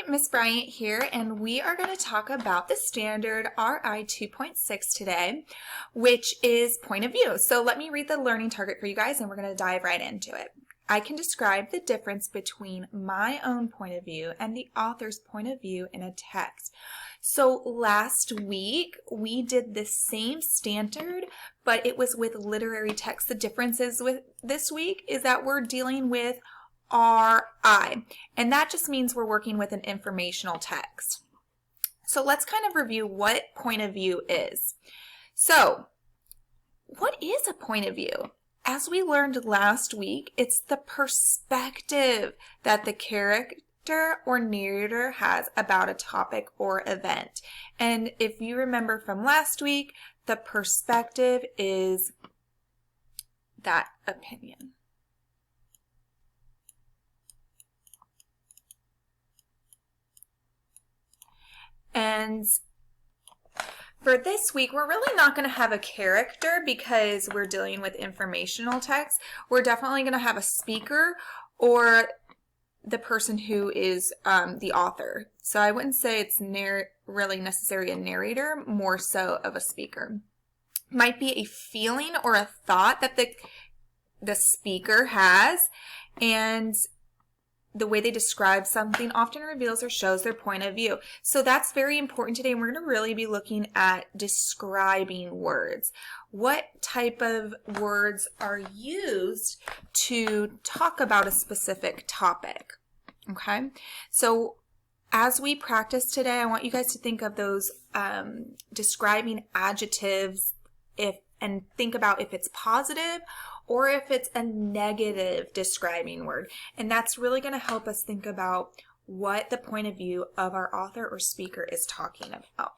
Miss Bryant here, and we are going to talk about the standard RI.2.6 today, which is point of view. So let me read the learning target for you guys, and we're going to dive right into it. I can describe the difference between my own point of view and the author's point of view in a text. So last week, we did the same standard, but it was with literary text. The differences with this week is that we're dealing with RI, and that just means we're working with an informational text. So let's kind of review what point of view is. So what is a point of view? As we learned last week, it's the perspective that the character or narrator has about a topic or event. And if you remember from last week, the perspective is that opinion. And for this week, we're really not going to have a character because we're dealing with informational text. We're definitely going to have a speaker or the person who is the author. So I wouldn't say it's really necessarily a narrator, more so of a speaker. Might be a feeling or a thought that the speaker has, and the way they describe something often reveals or shows their point of view. So that's very important today, and we're going to really be looking at describing words. What type of words are used to talk about a specific topic? Okay, so as we practice today, I want you guys to think of those describing adjectives and think about if it's positive or if it's a negative describing word. And that's really going to help us think about what the point of view of our author or speaker is talking about.